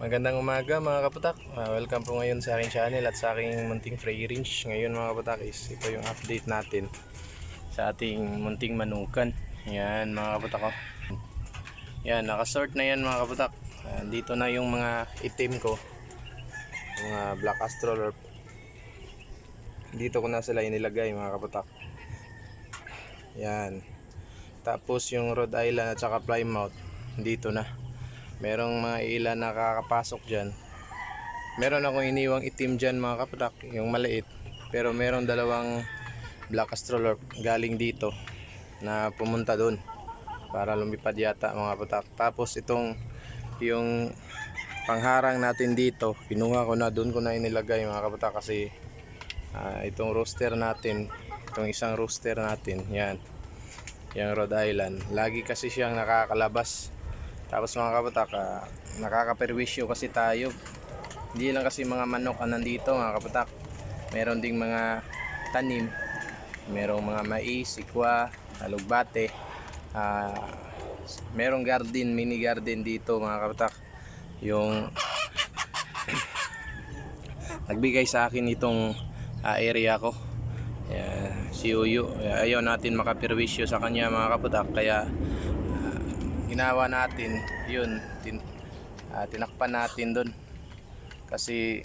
Magandang umaga mga kaputak. Welcome po ngayon sa aking channel at sa aking munting free range. Ngayon mga kaputak is ito yung update natin sa ating munting manukan. Yan mga kaputak ko. Yan, nakasort na yan mga kaputak. Dito na yung mga itim ko. Mga black astrolorp. Dito ko na sila inilagay mga kaputak. Yan. Tapos yung Rhode Island at saka Plymouth dito na. Merong mga ilan nakakapasok dyan. Meron akong iniwang itim dyan mga kaputak, yung maliit. Pero meron dalawang black astrolorp galing dito na pumunta doon para lumipad yata mga kaputak. Tapos itong yung pangharang natin dito, kinuha ko na, doon ko na inilagay mga kaputak kasi itong rooster natin, itong isang rooster natin, yan, yung Rhode Island, lagi kasi siyang nakakalabas. Tapos mga kaputak, nakakaperwisyo kasi tayo. Hindi lang kasi mga manok ang nandito mga kaputak. Meron ding mga tanim. Merong mga mais, sikwa, alugbate. Merong garden, mini garden dito mga kaputak. Yung nagbigay sa akin itong area ko. Si Uyo. Ayaw natin makaperwisyo sa kanya mga kaputak. Kaya ginawa natin yun, tinakpan natin doon kasi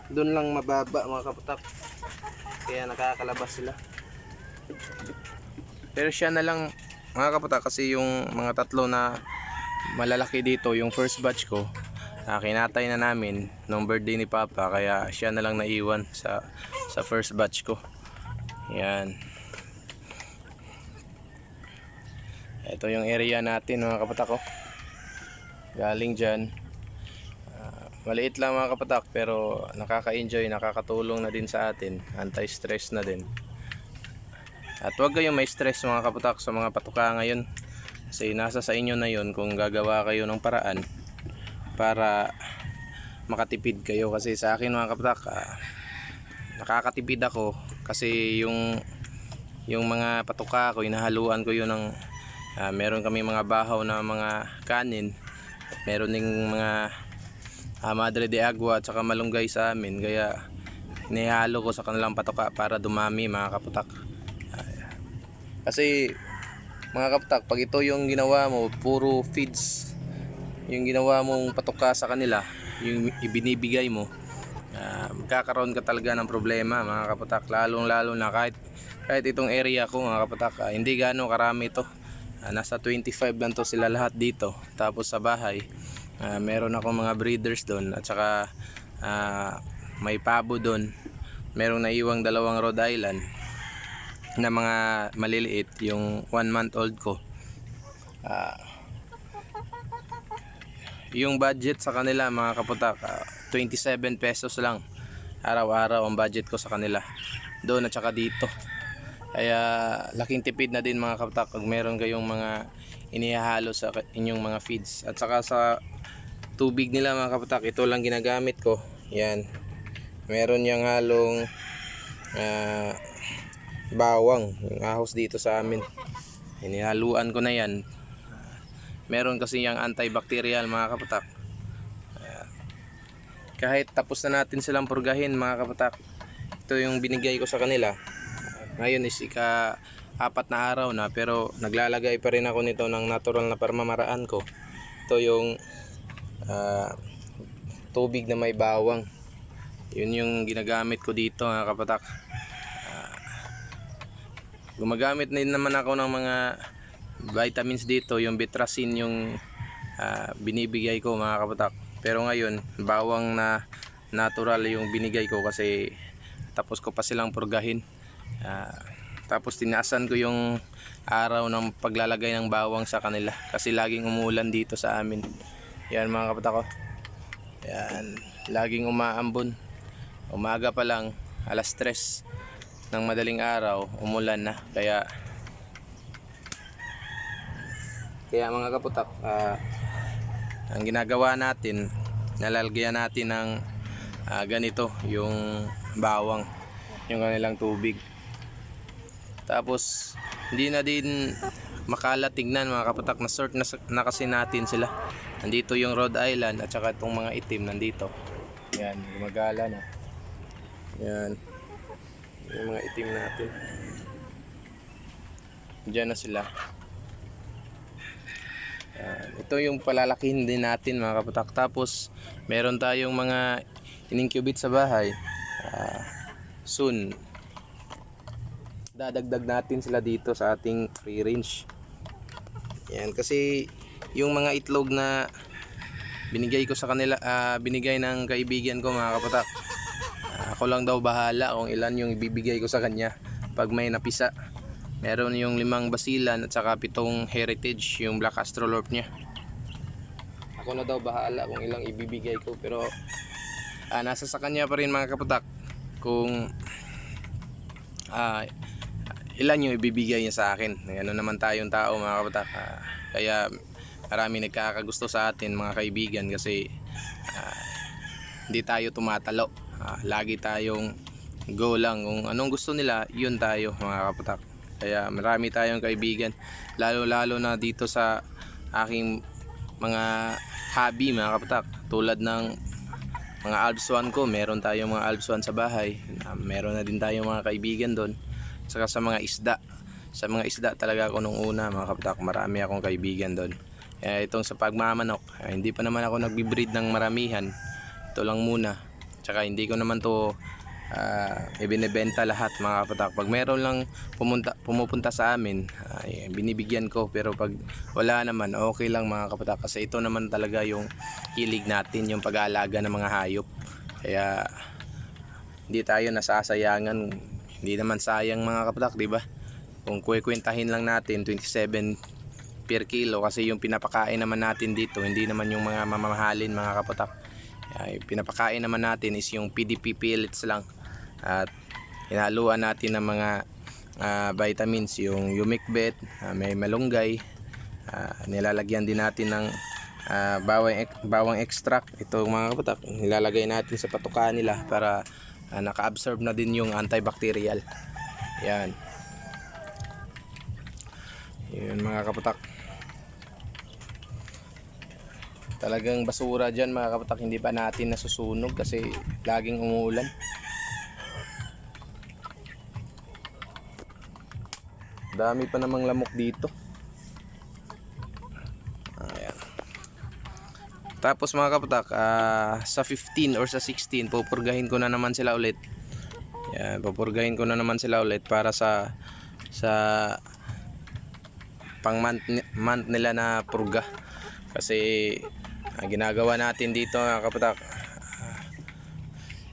doon lang mababa mga kaputak, kaya nakakalabas sila. Pero siya na lang mga kaputak kasi yung mga tatlo na malalaki dito, yung first batch ko, kinatay na namin nung birthday ni Papa, kaya siya na lang naiwan sa first batch ko. Yan. Ito yung area natin mga kapatak ko. Galing dyan. Maliit lang mga kapatak pero nakaka-enjoy, nakakatulong na din sa atin. Anti-stress na din. At huwag kayong may stress mga kapatak sa mga patuka ngayon. Kasi nasa sa inyo na yun kung gagawa kayo ng paraan para makatipid kayo. Kasi sa akin mga kapatak, nakakatipid ako kasi yung mga patuka ko, inahaluan ko yun ng meron kami mga bahaw na mga kanin at meron ding mga madre de agua at saka malunggay sa amin, kaya inihalo ko sa kanilang patuka para dumami mga kaputak. Kasi mga kaputak, pag ito yung ginawa mo, puro feeds yung ginawa mong patuka sa kanila, yung ibinibigay mo, magkakaroon ka talaga ng problema mga kaputak. Lalong lalo na kahit itong area ko mga kaputak, hindi gaano karami ito. Nasa 25 lang to sila lahat dito. Tapos sa bahay, meron ako mga breeders doon at saka may pabo doon. Merong naiwang dalawang Rhode Island na mga maliliit, yung 1 month old ko. Yung budget sa kanila mga kaputak, 27 pesos lang araw-araw ang budget ko sa kanila doon at saka dito. Kaya laking tipid na din mga kaputak pag meron kayong mga inihahalo sa inyong mga feeds. At saka sa tubig nila mga kaputak, ito lang ginagamit ko. Yan, meron yung halong bawang, yung ahos dito sa amin, inihaluan ko na yan. Meron kasi yung antibacterial mga kaputak. Kahit tapos na natin silang purgahin mga kaputak, ito yung binigay ko sa kanila. Ngayon is ika-4 na araw na, pero naglalagay pa rin ako nito ng natural na pamamaraan ko. Ito yung tubig na may bawang. Yun yung ginagamit ko dito mga kapatak. Gumagamit din naman ako ng mga vitamins dito. Yung Bitrasin yung binibigay ko mga kapatak. Pero ngayon bawang na natural yung binigay ko kasi tapos ko pa silang purgahin. Tapos tinaasan ko yung araw ng paglalagay ng bawang sa kanila kasi laging umulan dito sa amin. Yan mga kapatak ko. Yan, laging umaambon. Umaga pa lang, alas 3 ng madaling araw, umulan na. Kaya mga kaputak, ang ginagawa natin, nalalagyan natin ng ganito, yung bawang, yung kanilang tubig. Tapos hindi na din makalat tignan mga kapatak, na sort na kasi natin sila. Nandito yung Rhode Island at saka itong mga itim nandito. Yan, gumagala na. Yan. Yung mga itim natin. Diyan na sila. Yan. Ito yung palalakihin din natin mga kapatak. Tapos meron tayong mga in-incubate sa bahay. Soon dadagdag natin sila dito sa ating free range. Yan, kasi yung mga itlog na binigay ko sa kanila, binigay ng kaibigan ko mga kapatak, ako lang daw bahala kung ilan yung ibibigay ko sa kanya pag may napisa. Meron yung 5 basilan at saka 7 heritage, yung black astrolorp niya. Ako na daw bahala kung ilang ibibigay ko, pero nasa sa kanya pa rin mga kapatak kung ilan yung ibibigay niya sa akin. Ano naman tayong tao mga kapatak, kaya marami nagkakagusto sa atin mga kaibigan kasi hindi tayo tumatalo. Lagi tayong go lang, kung anong gusto nila yun tayo mga kapatak. Kaya marami tayong kaibigan, lalo na dito sa aking mga hobby mga kapatak, tulad ng mga Alps 1 ko. Meron tayong mga Alps 1 sa bahay, meron na din tayong mga kaibigan doon. Saka sa mga isda, talaga ako nung una mga kapatak, marami akong kaibigan doon. Itong sa pagmamanok, hindi pa naman ako nagbi-breed ng maramihan, ito lang muna. Tsaka hindi ko naman to ibinebenta lahat mga kapatak. Pag meron lang pumupunta sa amin, binibigyan ko. Pero pag wala naman, okay lang mga kapatak, kasi ito naman talaga yung hilig natin, yung pag-aalaga ng mga hayop. Kaya hindi tayo nasasayangan. Hindi naman sayang mga kapatak, di ba? Kung kukwentahin lang natin 27 per kilo, kasi yung pinapakain naman natin dito hindi naman yung mga mamahalin mga kapatak. Pinapakain naman natin is yung PDP pellets lang, at hinaluan natin ng mga vitamins, yung Umicbet, may malunggay, nilalagyan din natin ng bawang extract. Ito mga kapatak, nilalagay natin sa patuka nila para naka-absorb na din yung antibacterial. Yan. Yun mga kapatak. Talagang basura dyan mga kapatak, hindi pa natin nasusunog kasi laging umuulan. Dami pa namang lamok dito. Ayan. Tapos mga kapatak, sa 15 or sa 16 pupurgahin ko na naman sila ulit. Yan, pupurgahin ko na naman sila ulit para sa pang month nila na purga. Kasi ginagawa natin dito mga kapatak,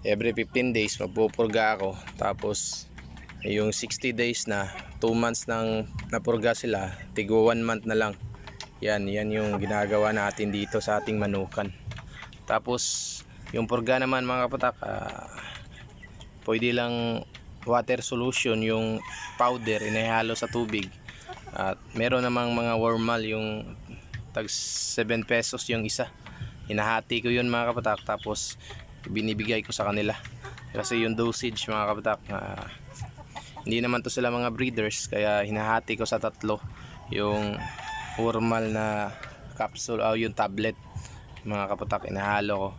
every 15 days magpupurga ako. Tapos yung 60 days na 2 months nang napurga sila, tigo 1 month na lang. Yan yung ginagawa natin dito sa ating manukan. Tapos yung purga naman mga kapatak, pwede lang water solution, yung powder inihalo sa tubig. At meron namang mga wormal, yung tag 7 pesos yung isa. Hinahati ko yun mga kapatak, tapos binibigay ko sa kanila. Kasi yung dosage mga kapatak, hindi naman to sila mga breeders, kaya hinahati ko sa 3 yung formal na capsule o yung tablet mga kapatak, inahalo ko.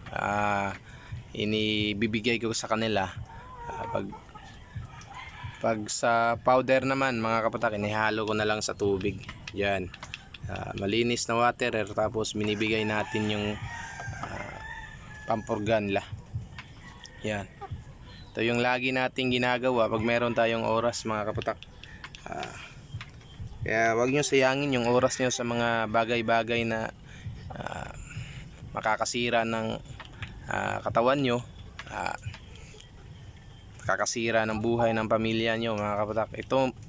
Inibibigay ko sa kanila. Pag sa powder naman mga kapatak, inihalo ko na lang sa tubig. Yan, malinis na water, tapos binibigay natin yung pampurga nila. Yan, ito yung lagi nating ginagawa pag meron tayong oras mga kapatak. Kaya wag nyo sayangin yung oras nyo sa mga bagay-bagay na makakasira ng katawan nyo, makakasira ng buhay ng pamilya nyo mga kapatak.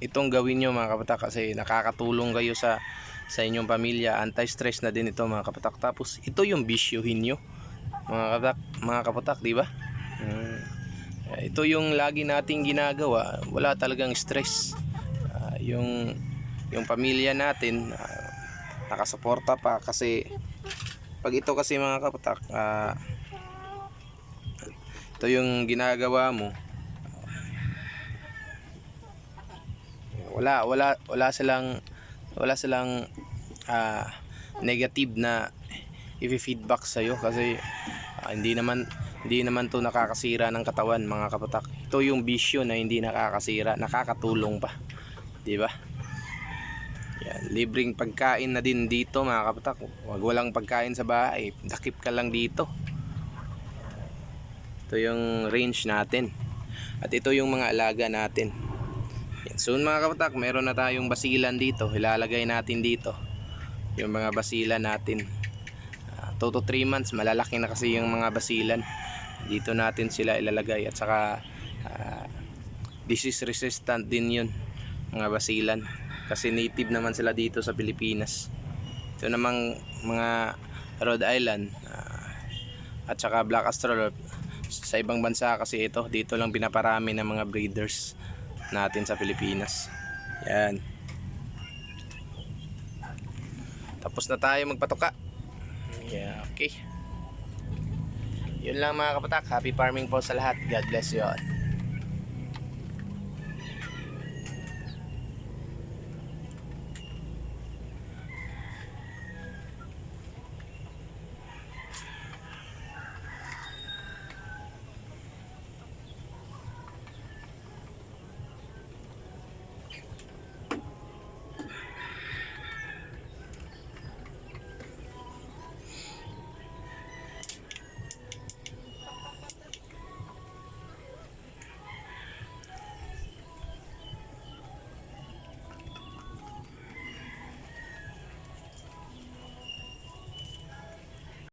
Itong gawin nyo mga kapatak, kasi nakakatulong kayo sa inyong pamilya. Anti-stress na din ito mga kapatak. Tapos ito yung bisyuhin nyo mga kapatak, di ba? Ito yung lagi nating ginagawa, wala talagang stress. Yung pamilya natin nakasuporta pa, kasi pag ito kasi mga kapatak, ito yung ginagawa mo, wala silang wala silang negative na i-feedback sa'yo kasi hindi naman to nakakasira ng katawan mga kapatak. Ito yung bisyo na hindi nakakasira, nakakatulong pa, di ba? Yan, libreng pagkain na din dito mga kapatak. Wag walang pagkain sa bahay, dakip ka lang dito. Ito yung range natin. At ito yung mga alaga natin. Yan. Soon mga kapatak, meron na tayong basilan dito. Ilalagay natin dito yung mga basilan natin. 2 to 3 months, malalaki na kasi yung mga basilan. Dito natin sila ilalagay. At saka disease resistant din yun, mga basilan. Kasi native naman sila dito sa Pilipinas. Ito namang mga Rhode Island at saka Black Australorp sa ibang bansa kasi ito. Dito lang pinaparami ng mga breeders natin sa Pilipinas. Yan. Tapos na tayo magpatuka. Yeah, okay. Yun lang mga kapatak. Happy farming po sa lahat. God bless you all.